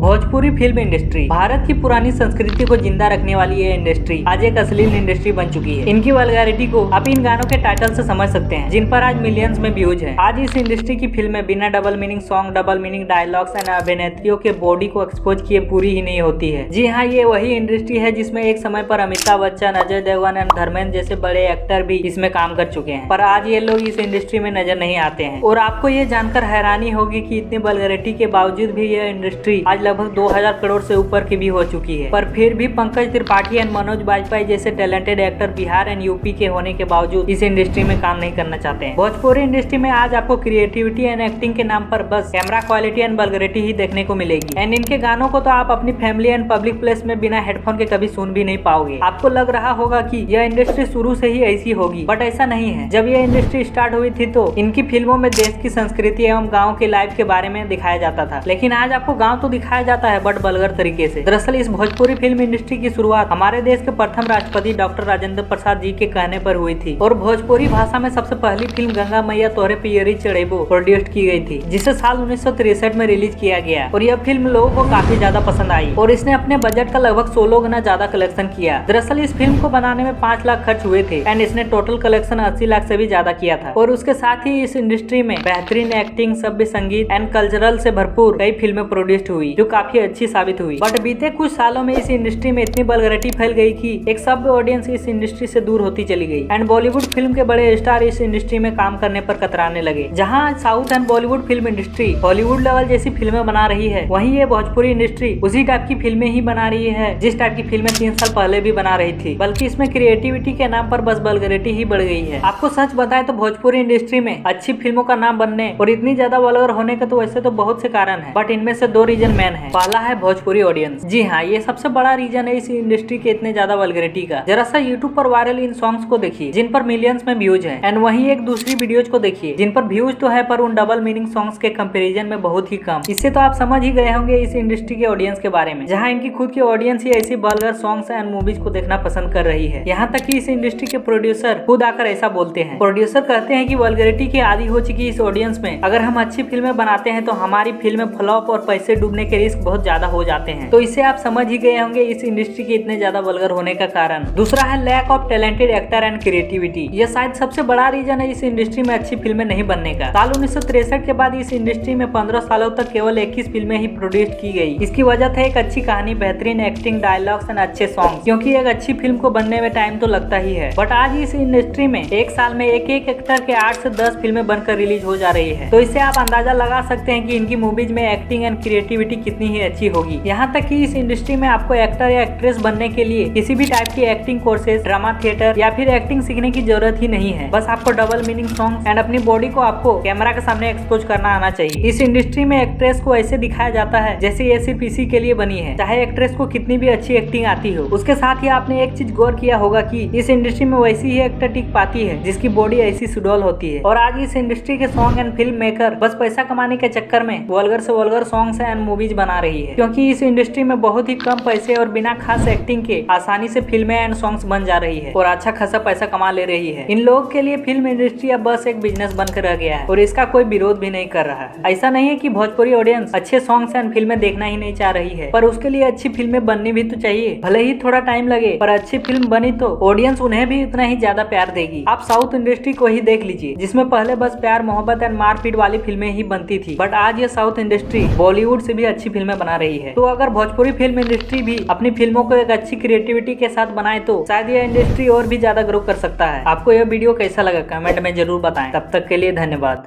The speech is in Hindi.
भोजपुरी फिल्म इंडस्ट्री भारत की पुरानी संस्कृति को जिंदा रखने वाली ये इंडस्ट्री आज एक अश्लील इंडस्ट्री बन चुकी है। इनकी वल्गैरिटी को आप इन गानों के टाइटल से समझ सकते हैं, जिन पर आज मिलियंस में व्यूज हैं। आज इस इंडस्ट्री की फिल्में बिना double meaning song, double meaning dialogues and अभिनेत्रियों के बॉडी को एक्सपोज किए पूरी ही नहीं होती है। जी हाँ, ये वही इंडस्ट्री है जिसमें एक समय पर अमिताभ बच्चन, अजय देवगन एंड धर्मेंद्र जैसे बड़े एक्टर भी इसमें काम कर चुके हैं, पर आज ये लोग इस इंडस्ट्री में नजर नहीं आते हैं। और आपको ये जानकर हैरानी होगी कि इतनी वल्गैरिटी के बावजूद भी यह इंडस्ट्री आज लगभग 2000 करोड़ से ऊपर की भी हो चुकी है। पर फिर भी पंकज त्रिपाठी एंड मनोज बाजपेयी जैसे talented actor Bihar and UP के होने के बावजूद इस इंडस्ट्री में काम नहीं करना चाहते हैं। भोजपुरी इंडस्ट्री में आज आपको क्रिएटिविटी एंड एक्टिंग के नाम पर बस कैमरा क्वालिटी एंड वल्गैरिटी ही देखने को मिलेगी। एंड इनके गानों को तो आप अपनी फैमिली एंड पब्लिक प्लेस में बिना हेडफोन के कभी सुन भी नहीं पाओगे। आपको लग रहा होगा कि यह इंडस्ट्री शुरू से ही ऐसी होगी, बट ऐसा नहीं है। जब यह इंडस्ट्री स्टार्ट हुई थी तो इनकी फिल्मों में देश की संस्कृति एवं गाँव के लाइफ के बारे में दिखाया जाता था, लेकिन आज आपको गाँव तो दिखाया जाता है बट वल्गर तरीके से। दरअसल इस भोजपुरी फिल्म इंडस्ट्री की शुरुआत हमारे देश के प्रथम राष्ट्रपति डॉक्टर राजेंद्र प्रसाद जी के कहने पर हुई थी और भोजपुरी भाषा में सबसे पहली फिल्म गंगा मैया तोहरे पियरी चढ़ेबो प्रोड्यूस की गई थी, जिसे साल 1963 में रिलीज किया गया और यह फिल्म लोगों को काफी ज्यादा पसंद आई और इसने अपने बजट का लगभग 16 गुना ज्यादा कलेक्शन किया। दरअसल इस फिल्म को बनाने में 5 लाख खर्च हुए थे एंड इसने टोटल कलेक्शन 80 लाख से भी ज्यादा किया था। और उसके साथ ही इस इंडस्ट्री में बेहतरीन एक्टिंग, सभ्य संगीत एंड कल्चरल से भरपूर कई फिल्में प्रोड्यूस्ड हुई जो काफी अच्छी साबित हुई। बट बीते कुछ सालों में इस इंडस्ट्री में इतनी वल्गैरिटी फैल गई कि एक सभ्य ऑडियंस इस इंडस्ट्री से दूर होती चली गई एंड बॉलीवुड फिल्म के बड़े स्टार इस इंडस्ट्री में काम करने पर कतराने लगे। जहां south and Bollywood film industry Hollywood level जैसी फिल्में बना रही है, वहीं ये भोजपुरी इंडस्ट्री उसी टाइप की फिल्में ही बना रही है जिस टाइप की फिल्में 3 साल पहले भी बना रही थी, बल्कि इसमें क्रिएटिविटी के नाम पर बस वल्गैरिटी ही बढ़ गई है। आपको सच बताएं तो भोजपुरी इंडस्ट्री में अच्छी फिल्मों का नाम बनने और इतनी ज्यादा वल्गर होने के तो वैसे तो बहुत से कारण है, बट इनमें से 2 रीजन मेन है। पहला है भोजपुरी ऑडियंस। जी हाँ, ये सबसे बड़ा रीजन है इस इंडस्ट्री के इतने ज्यादा वल्गैरिटी का। जरा सा यूट्यूब पर वायरल इन सॉन्ग्स को देखिए जिन पर मिलियंस में व्यूज है एंड वहीं एक दूसरी वीडियोज को देखिए जिन पर व्यूज तो है पर उन डबल मीनिंग सॉन्ग्स के कंपैरिजन में बहुत ही कम। इससे तो आप समझ ही गए होंगे इस इंडस्ट्री के ऑडियंस के बारे में, जहाँ इनकी खुद की ऑडियंस ही ऐसी वल्गर सॉन्ग्स एंड मूवीज को देखना पसंद कर रही है। यहाँ तक कि इस इंडस्ट्री के प्रोड्यूसर खुद आकर ऐसा बोलते हैं। प्रोड्यूसर कहते हैं कि वल्गैरिटी की आदी हो चुकी इस ऑडियंस में अगर हम अच्छी फिल्में बनाते हैं तो हमारी फिल्में फ्लॉप और पैसे डूबने के रिस्क बहुत ज्यादा हो जाते हैं। तो इससे आप समझ ही गए होंगे इस इंडस्ट्री के इतने ज्यादा वल्गर होने का कारण। दूसरा है lack of talented actor and creativity. यह शायद सबसे बड़ा रीजन है इस इंडस्ट्री में अच्छी फिल्में नहीं बनने का। साल 1963 के बाद इस इंडस्ट्री में 15 सालों तक केवल 21 फिल्में ही प्रोड्यूस की गई। इसकी वजह था एक अच्छी कहानी, बेहतरीन एक्टिंग, डायलॉग्स एंड अच्छे सॉन्ग, क्योंकि एक अच्छी फिल्म को बनने में टाइम तो लगता ही है। बट आज इस इंडस्ट्री में एक साल में एक एक्टर के 8 से 10 फिल्में बनकर रिलीज हो जा रही है। तो इससे आप अंदाजा लगा सकते हैं कि इनकी मूवीज में एक्टिंग एंड क्रिएटिविटी कितनी ही अच्छी होगी। यहाँ तक कि इस इंडस्ट्री में आपको एक्टर या एक्ट्रेस बनने के लिए किसी भी टाइप की एक्टिंग कोर्सेज, ड्रामा थिएटर या फिर एक्टिंग सीखने की जरूरत ही नहीं है। बस आपको डबल मीनिंग सॉन्ग एंड अपनी बॉडी को आपको कैमरा के सामने एक्सपोज करना आना चाहिए। इस इंडस्ट्री में एक्ट्रेस को ऐसे दिखाया जाता है जैसे ये सिर्फ इसी के लिए बनी है, चाहे एक्ट्रेस को कितनी भी अच्छी एक्टिंग आती हो। उसके साथ ही आपने एक चीज गौर किया होगा कि इस इंडस्ट्री में वैसी ही एक्टर टिक पाती है जिसकी बॉडी ऐसी सुडौल होती है। और आज इस इंडस्ट्री के सॉन्ग एंड फिल्म मेकर बस पैसा कमाने के चक्कर में वल्गर से वल्गर सॉन्ग्स एंड मूवीज बना रही है, क्योंकि इस इंडस्ट्री में बहुत ही कम पैसे और बिना खास एक्टिंग के आसानी से फिल्में एंड सॉन्ग्स बन जा रही है और अच्छा खासा पैसा कमा ले रही है। इन लोगों के लिए फिल्म इंडस्ट्री अब बस एक बिजनेस बनकर रह गया है और इसका कोई विरोध भी नहीं कर रहा है। ऐसा नहीं है कि भोजपुरी ऑडियंस अच्छे सॉन्ग्स एंड फिल्में देखना ही नहीं चाह रही है, पर उसके लिए अच्छी फिल्में बननी भी तो चाहिए। भले ही थोड़ा टाइम लगे, पर अच्छी फिल्म बनी तो ऑडियंस उन्हें भी उतना ही ज्यादा प्यार देगी। आप साउथ इंडस्ट्री को ही देख लीजिए, जिसमें पहले बस प्यार, मोहब्बत एंड मारपीट वाली फिल्में ही बनती थी, बट आज ये साउथ इंडस्ट्री बॉलीवुड से भी अच्छी फिल्में बना रही है। तो अगर भोजपुरी फिल्म इंडस्ट्री भी अपनी फिल्मों को एक अच्छी क्रिएटिविटी के साथ बनाए तो शायद ये इंडस्ट्री और भी ज्यादा ग्रो कर सकता है। आपको यह वीडियो कैसा लगा कमेंट में जरूर बताएं। तब तक के लिए धन्यवाद।